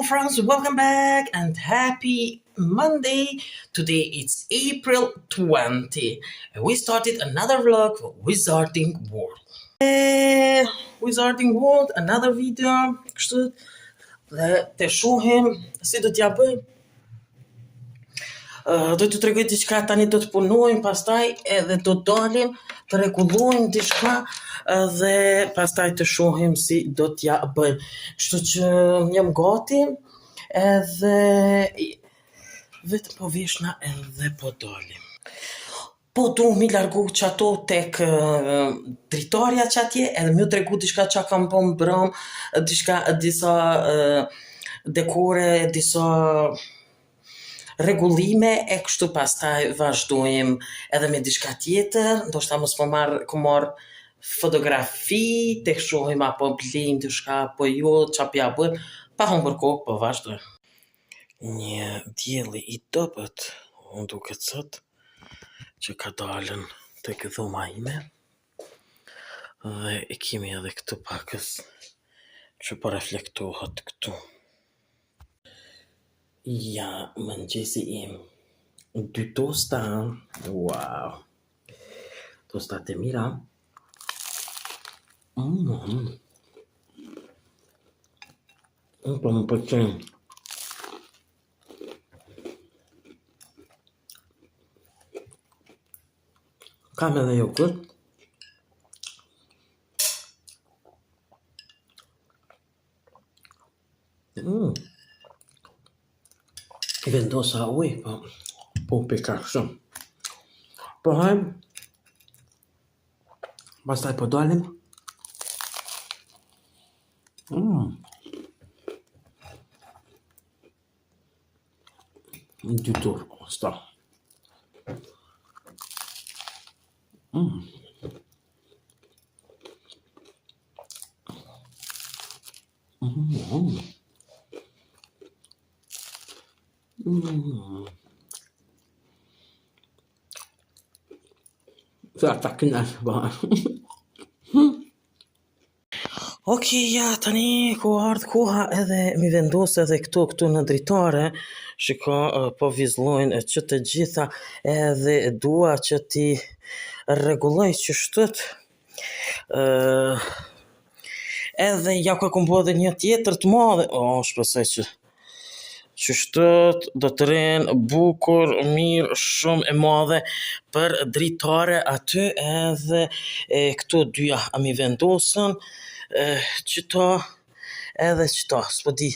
friends, welcome back and happy Monday. Today it's April 20 and we started another vlog for Wizarding World. Wizarding World, another video. Kështu dhe të shohim si do t'ja bëjmë. Do t'ju tregoj diçka tani, do të punojmë, pastaj edhe do dalim të rregullojmë diçka dhe pastaj të shohim si do t'ja bëjmë. Kështu që jam gati edhe vetëm po veshna edhe po dalim. Po du mi largu qato tek dritarja qatje edhe mi u tregu diçka qa kam po mbram, disa dekore, disa rregullime e kështu pastaj vazhdojmë edhe me diçka tjetër, ndoshta mos po marr fotografi, tek shohim apo blejmë diçka apo jo, qa pja bëjmë, pa humbur kohë, po vazhdojmë. Një dielli i dobët, unë duket sot, që ka dalën tek dhoma ime, dhe e kemi edhe këtu pakës që po reflektohet këtu. Ja, mëngjesi im. 2 tosta, wow. Tostat e mira. Po më pëlqejnë. Kam edhe jogurt. Vendosa ujë, po peka shumë. Po hajmë, pastaj po dalim. Dy tur, sta. Sa ta kënaq bëha. Okej, ja, tani ku ardh koha edhe mi vendos edhe këtu në dritare. Shiko, po vizllojnë që të gjitha edhe dua që ti rregulloj që shtot. Edhe ja ku e kom bo edhe një tjetër të madhe. Shpresoj që shtot do të rinë bukur, mirë, shumë e madhe për dritare aty edhe këto dyja a mi vendosën. Qëto edhe qëto, s'po di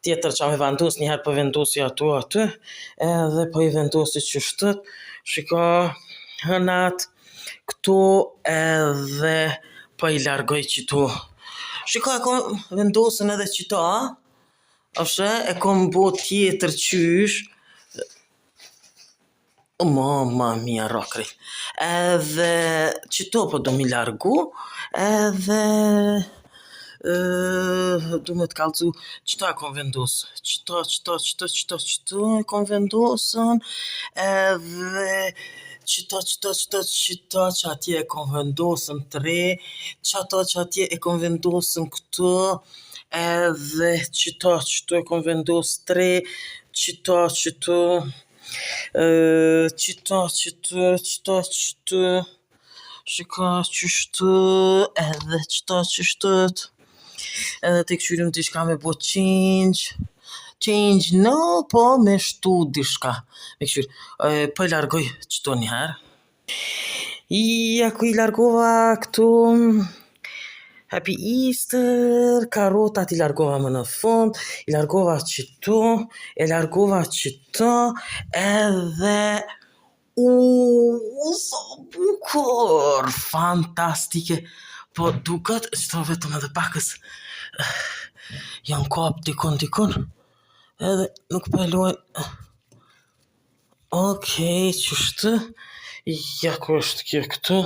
tjetër që me vendos, njëherë po vendosi aty, edhe po i vendosi që shtot, shiko hënat, këtu edhe po i largoj qëto. Shiko, e kom vendosën edhe qëto, Afshe, e kom bo tjetër qysh. Mamma mia rokri. Edhe qëto po do mi largu, edhe du me t'kallzu, qëto e kom vendosë. Qëto e kom vendosën, edhe qëto që atje e kom vendosën 3, qëto që atje e kom vendosën këtu, edhe qëto e kom vendosë 3, qëto, shiko qështu, edhe qështu, edhe të këshyrim diçka me bo change, no, po me shtu diçka, me këshyr, po i largoj qëto njëherë. Ja ku i largova këtu, Happy Easter, karotat i largova më në fund, i largova qëto, edhe sa bukur, fantastike, po duket, qëto vetëm edhe pakës, janë kap dikon, edhe nuk pëllojnë, okej, qështë, ja ku është kjo këtu,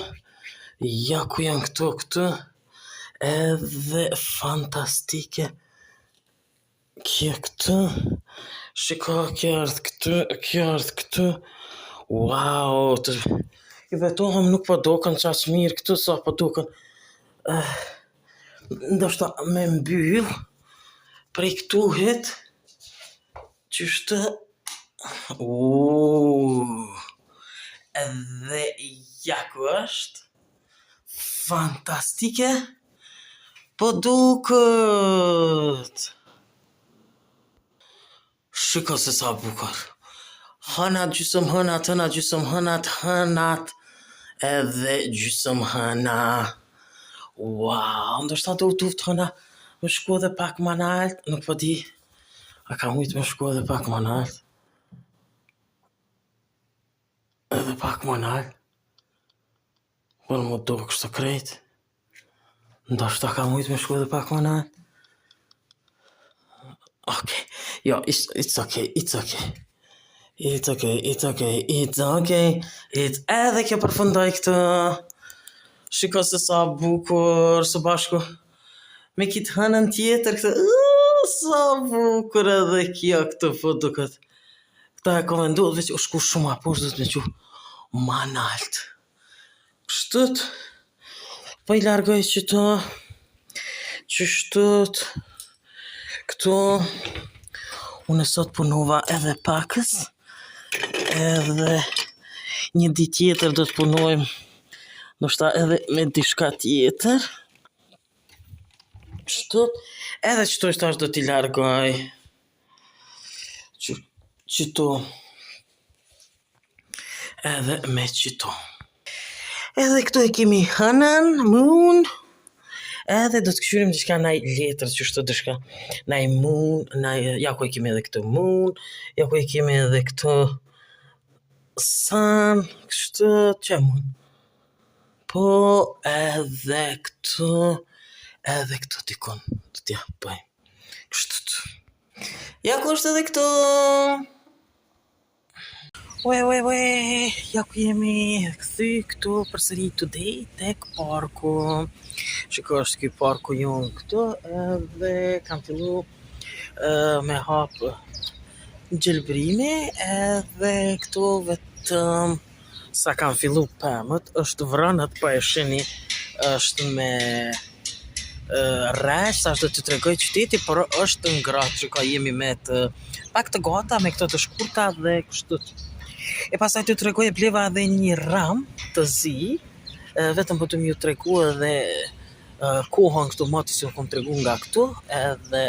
ja ku janë këtu, edhe fantastike, kjo këtu, shiko, kjo ardhë këtu, wow, i betohem nuk po doken qaq mirë këtu, sa po doken, ndoshta me mbyll, prej këtu hit, Qështë edhe jako është fantastike, po duket. Shiko se sa bukur. Hënat gjysëm hënat, hënat gjysëm hënat, hënat edhe gjysëm hëna. Wow, ndoshta do duft hëna më shku edhe pak më nalt, nuk po di. A ka mujt më shku edhe pak më nalt? Edhe pak më nalt? Po më do kështu krejt. Ndoshta ka mujt më shku edhe pak më nalt? Okay, jo, it's okay. Edhe kjo përfundoj këtë. Shiko se sa bukur së bashku me kitë hënën tjetër këtë. Sa bukur edhe kjo këtë po duket. Këta e komenduat veç u shku shumë a poshtë dhe të me që ma nalt. Kështët, po i largoj qëto, qështët, këto, unë sot punova edhe pakës, edhe një ditë tjetër do të punojmë, ndoshta edhe me diçka tjetër. Kështët, edhe qëto është do t'i largoj. Qëto, edhe me qëto. Edhe këtu e kemi hënën, moon, edhe do të këshyrim diçka naj letër, qështu diçka, naj moon, ja ku e kemi edhe këtë moon, ja ku e kemi edhe këtë sun, kështu, që moon. Po edhe këtu dikon, do t'ja bëjmë, kështu. Ja ku është edhe këtu. Ja ku jemi këthy këtu përsëri today tek parku. Shiko është ky parku jonë këtu, edhe kam fillu me hap gjelbrimi, edhe këtu vetëm sa kam fillu pëmët, është vrënët, po e shini, është me rresh, sa është do të tregoj qyteti, por është ngratë, që ka jemi me të pak të gata, me këto të shkurta dhe kështu. E pasaj të tregoj e bleva edhe një ram të zi, vetëm po të mju tregu edhe kohën këtu mati si kom tregu nga këtu, edhe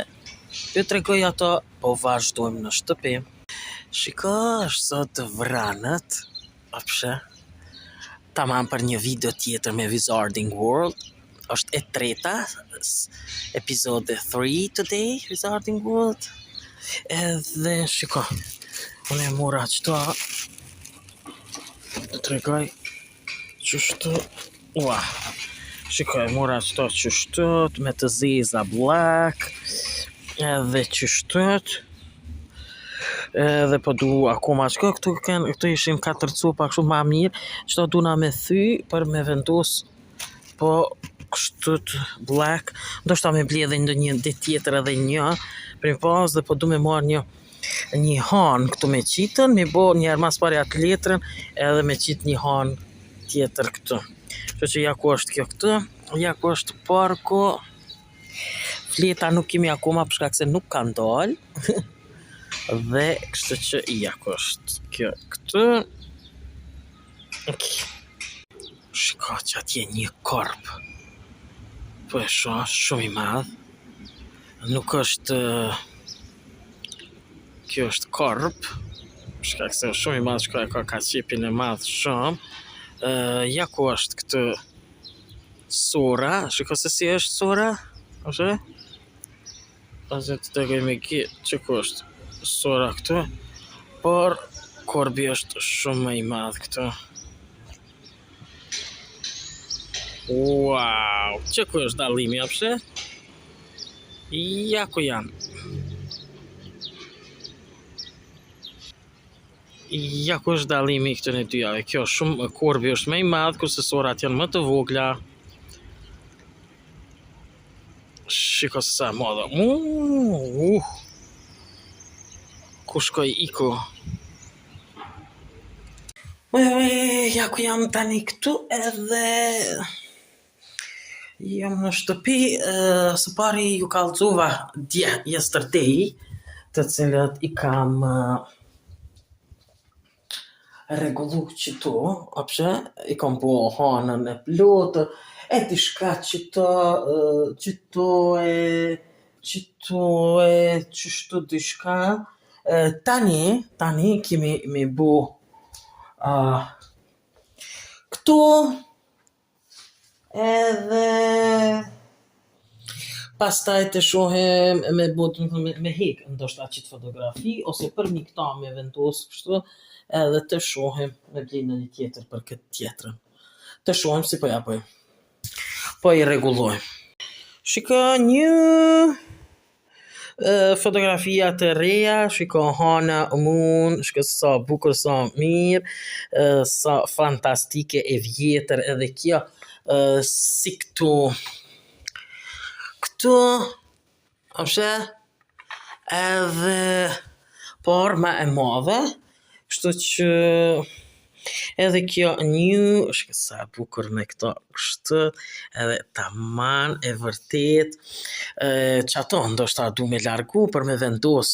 të tregoj ato, po vazhdojmë në shtëpi. Shiko, është sot vranët, apshe, tamam për një video tjetër me Wizarding World, është e treta, episode 3 today, Wizarding World, edhe shiko, unë e mora qëto, të tregoj qështu, shiko e mora qëto qështu, me të zeza black, edhe qështu, edhe po du akoma qëko, këtu ishim 4 copa kështu ma mirë, qëto du na me thy për me vendos, po kështu black, ndoshta me bli edhe një ditë tjetër edhe një, prim pas dhe po du me marrë një han këtu me qitën, me bo njerë mas pari atë letrën, edhe me qitë një han tjetër këtu. Që ja ku është kjo këtu, ja ku është parku, fleta nuk kemi akoma përshka se nuk kanë dalë, dhe kështu që ja ku është kjo këtu. Shiko që atje një korp, po e shumë i madh, nuk është, kjo është korp, shkak se shumë i madh, shkak ka qepin e madh shumë. Ja ku është këtë sora, shiko se si është sora, ose? Ose të tregoj me ki, që ku është sora këtu, por korbi është shumë më i madh këtu. Wow, që ku është dallimi, apshe? Ja ku janë. Ja ku është dallimi këtë në dyjave. Kjo shumë, korbi është më i madh, kurse sorat janë më të vogla. Shiko se sa madhe. Ku shkoj iku? Ja ku jam tani këtu edhe jam në shtëpi, së pari ju kallëzova yesterday, të cilët i kam rregullu qëtu, apshe, i kam bo hanën e plotë, e diçka qëtu qështu diçka. Tani kemi me bo këtu edhe pastaj të shohim me hek ndoshta qit fotografi ose për një këta me vendos kështu edhe të shohim me blej në një tjetër për këtë tjetrën. Të shohim si po ja bëjmë. Po i rregullojmë. Shiko një fotografia të reja, shiko hana mun, shiko sa bukur, sa mirë, sa fantastike e vjetër edhe kjo, si këtu, apshe, edhe por ma e madhe, kështu që edhe kjo një, shiko sa bukur me këto kështu, edhe taman e vërtet, qato ndoshta du me largu për me vendos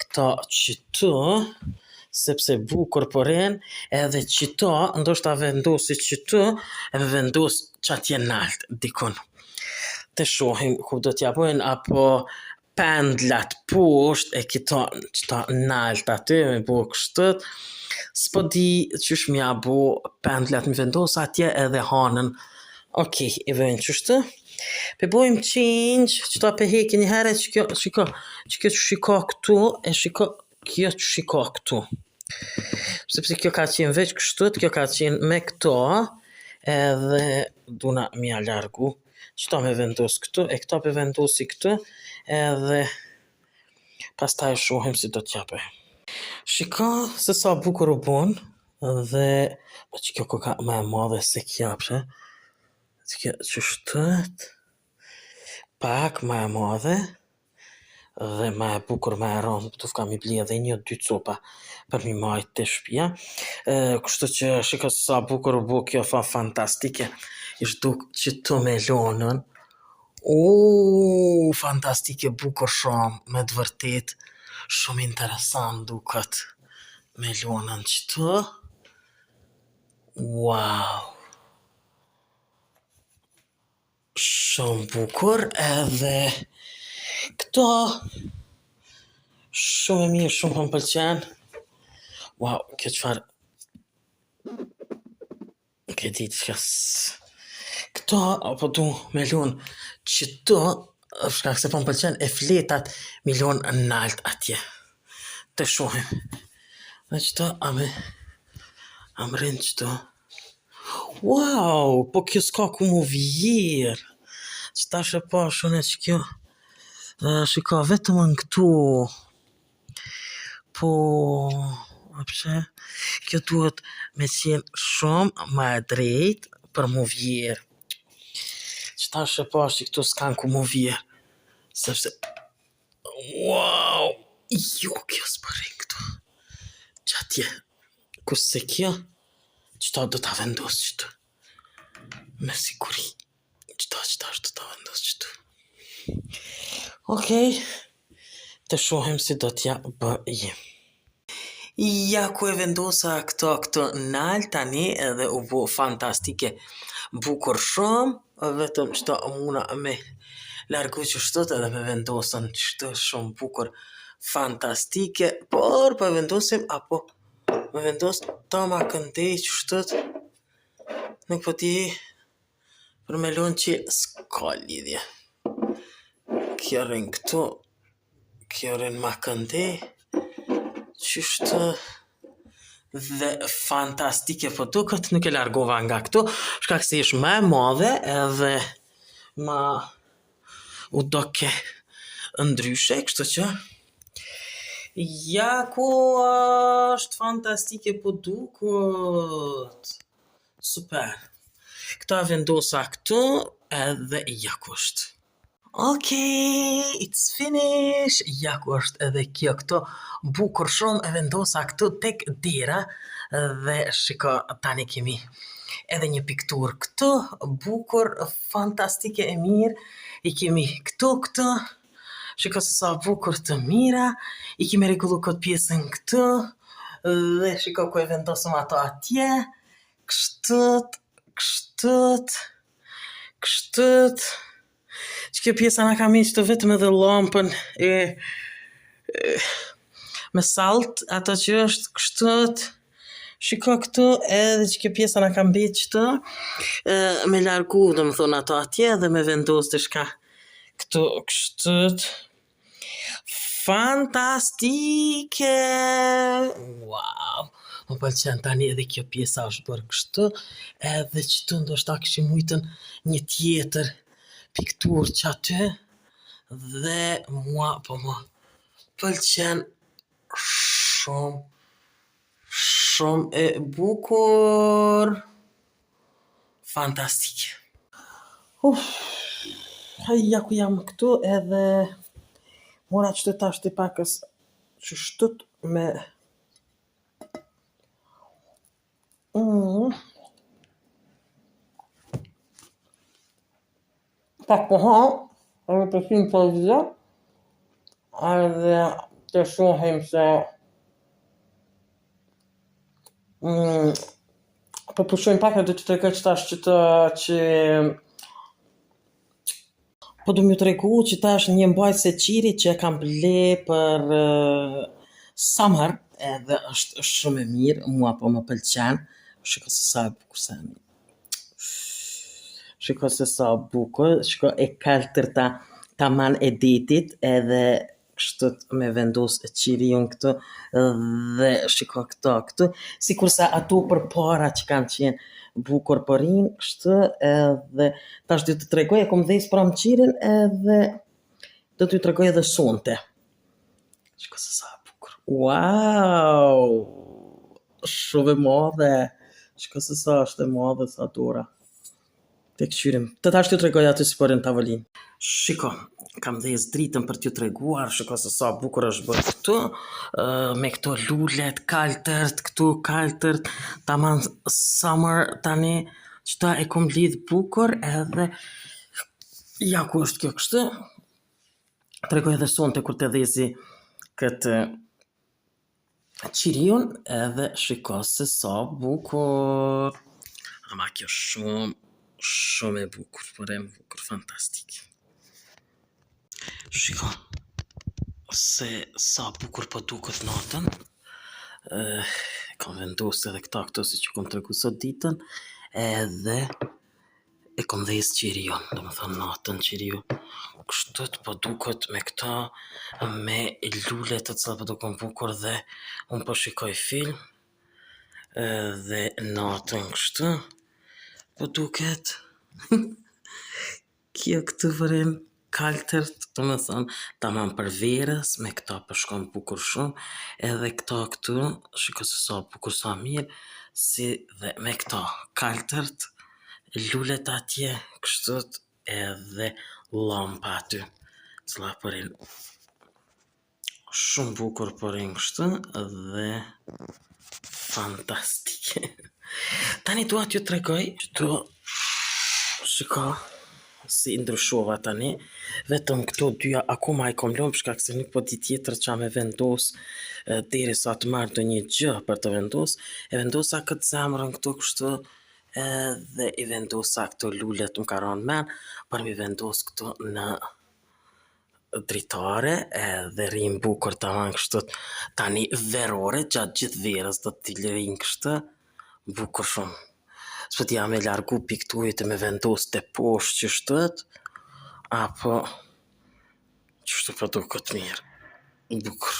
këto qëtu, sepse bukur poren, edhe qëto, ndoshta vendosi qëtu, e me vendos qatje nalt, dikun. Të shohim ku do t'ja bojnë, apo pendlat poshtë, e këto qëta nalt aty, me bo kështët, s'po di qysh m'ja bo pendlat me vendos atje edhe hanën. Okej, i bëjmë qështu. Pe bojmë change, qëta pe heki një herë, që kjo shiko këtu, e shiko kjo që shiko këtu. Sepse kjo ka qenë veç kështët, kjo ka qenë me këto, edhe duna m'ja largu. Qëta me vendos këtu, e këta pe vendosi këtu, edhe pastaj shohim si do t'ja bëjmë. Shiko se sa bukur u bon, dhe po që kjo ka më e madhe se kjo, pse? Kjo qështët, pak më e madhe, dhe më e bukur më e rëndë, tu fka mi bli edhe një dy copa për mi majt të shpia. Kështu që shiko se sa bukur u bo kjo fantastike, ishtë duk që të me lonën, fantastike bukur shumë, me të vërtet, shumë interesant duket me lonën qëtu. Wow! Shumë bukur edhe këto shumë e mirë, shumë më pëlqen. Wow, kjo qëfar këti qës këto, apo du me lonë qëto, shkak se po më pëlqen e fletat me lonë nalt atje. Të shohim. Dhe qëto, am rinë qëto. Wow, po kjo s'ka ku mu vjerë. Qëta shë pa shune që kjo, shiko vetëm në këtu. Po, apshe, kjo duhet me qenë shumë ma e drejt për mu vjerë. Qëta shë pa që këtu s'kan ku mu vjerë. Sepse, wow, jo kjo s'përin këtu. Qatje, kusë kjo, qëta do t'a vendos qëtu. Me siguri, qëta do t'a vendos qëtu. Okej, të shohim si do t'ja bëjmë. Ja ku e vendosa këto nalt tani edhe u bo fantastike bukur shumë, vetëm qëta muna me largu qështot edhe me vendosën qëto shumë bukur fantastike, por po vendosim apo me vendos ta ma këndej qështot, nuk po ti për me lonë që s'ka lidhje. Kjo rinë këtu, kjo rinë ma këndej, qështë dhe fantastike po duket, nuk e largova nga këtu, shkak se ish më e madhe edhe ma u doke ndryshe, kështu që ja ku është fantastike po duket. Super. Këta vendosa këtu edhe ja ku është. Okay, it's finished. Ja ku është edhe kjo këto bukur shumë e vendosa këtu tek dera dhe shiko tani kemi edhe një piktur këtu bukur, fantastike e mirë. I kemi këtu, Shiko se sa bukur të mira, I kemi rregullu këtë pjesën këtu, dhe shiko ku e vendosëm ato atje, kështët, kështët, kështët. Që kjo pjesa na ka miqtë vetëm edhe lampën me salt, ato që është kështët. Shiko këtu edhe që kjo pjesa na ka mbetë qëtë, me largu dhe më thonë ato atje dhe me vendos të shka këtu kështët. Fantastike! Wow! Më pëlqen tani edhe kjo pjesa është bërë kështu, edhe qëtu ndoshta kishim mujtën një tjetër piktur që aty, dhe mua po më pëlqen shumë, shumë e bukur. Fantastike. Ja ku jam këtu edhe mora qëtë tash të pakës që shtët me pak po ha, edhe të film televizor, edhe të shohim se po pushojmë pak edhe të tregoj që tash që po du m'ju tregu që tash një mbajtës e qirit që e kam ble për summer, edhe është shumë e mirë, mua po më pëlqen. Shiko se sa e bukur sa e mirë. Shiko se sa bukur, shiko e kaltërta taman e detit, edhe kështu me vendos qiriun këtu, dhe shiko këtu, sikur sa ato përpara që kanë qenë bukur përin, kështu, edhe tash do të tregoj, e kom dhejës pram qirin, edhe do t'ju tregoj edhe sonte. Shiko se sa bukur. Wow! Shumë e madhe. Shiko se sa është e madhe, sa dora. Te këqyrim. Të tash t'ju tregoj aty si përën tavolin. Shiko, kam dhejës dritën për t'ju treguar, shiko se sa bukur është bërë këtu, me këto lullet, kaltërt, këtu kaltërt, taman summer tani, qëta e kom lidh bukur, edhe ja ku është kjo kështu. Tregoj edhe sonte kur të dhezi këtë qiriun, edhe shiko se sa bukur. Ama kjo shumë e bukur, por e bukur, fantastik. Shiko, se sa bukur po duket natën, kam vendosur edhe këto si që kom tregu sot ditën, edhe e kom dhejës qirion, do më thënë natën qiriu. Kështët po duket me këta, me lullet të cilat po duken bukur, dhe unë po shikoj film, dhe natën kështu, po duket kjo këtë vërim kaltërt, do më thënë, tamam për verës, me këta po shkon bukur shumë, edhe këta këtu, shiko se sa bukur sa mirë, si dhe me këta kaltërt, lullet atje, kështët, edhe lampa aty, cila përin shumë bukur përin kështu, dhe fantastike. Tani dua t'ju tregoj, shiko, si ndryshova tani, vetëm këto dyja akoma I kom lënë për shkak se nuk po di tjetër ç'a me vendos derisa të marr ndonjë gjë për të vendos, e vendosa këtë zemrën këtu kështu, edhe I vendosa këto lullet më ka rënë men, për mi vendos këtu në dritare, edhe rrim bukur tamam kështu, tani verore gjatë gjithë verës do t'i rrim kështu, bukur shumë. S'po t'ja me largu pikturit e me vendos të poshtë që shtët, apo që shtu po duket mirë, bukur.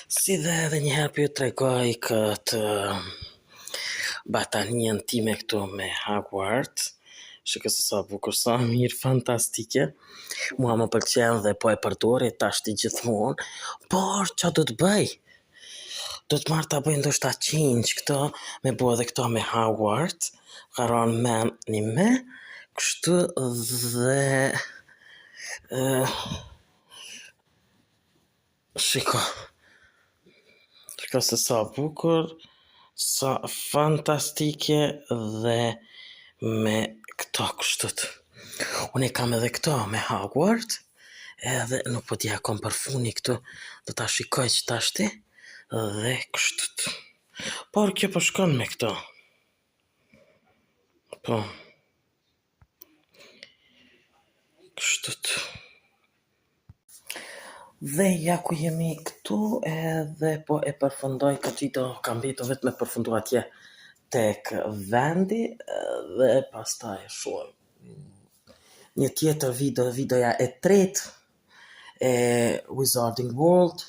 Si dhe edhe njëherë për ju tregoj këtë batanien time këtu me Hogwarts, shiko se sa bukur, sa mirë, fantastike. Mua më pëlqen dhe po e përdori tash ti gjithmonë, por ç'a do të bëj? Do të marrë ta bëj ndoshta change këto, me bo edhe këto me Hogwarts, ka rënë men një me, kështu dhe shiko se sa bukur, sa fantastike, dhe me këto kështut. Unë e kam edhe këto me Hogwarts, edhe nuk po t'ja kom për funi këtu, do t'a shikoj që tashti, dhe kështët. Por kjo po shkon me këto. Po. Kështët. Dhe ja ku jemi këtu, edhe po e përfundoj këtë video, kam bitu vetë me përfundu atje tek vendi, dhe pastaj shohim një tjetër videoja e tretë e Wizarding World,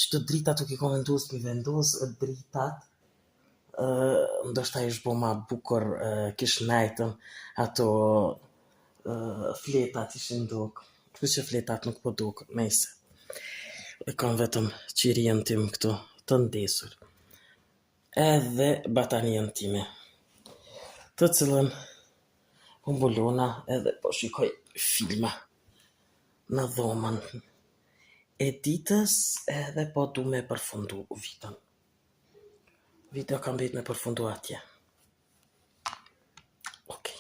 që të dritat u ki vendus mi vendus dritat, ndoshta ish bo ma bukur, kish nejtën ato fletat ishin duk, plus që fletat nuk po duk, nejse. E kam vetëm qirien tim këtu të ndesur, edhe batanien time, të cilën u mbulona edhe po shikoj filma në dhomën e ditës, edhe po du me përfundu vitën. Video kam bejt me përfundu atje. Okej.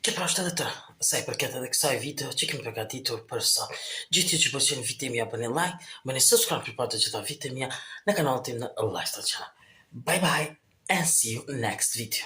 Kjo pra është edhe të, sa i përket edhe kësaj video që kemi përgatitur për sot. Gjithë ju që pëlqen videon mia bëni like, bëni subscribe për të gjitha videot mia në kanalin tim në Lifestyle Channel. Bye bye and see you next video.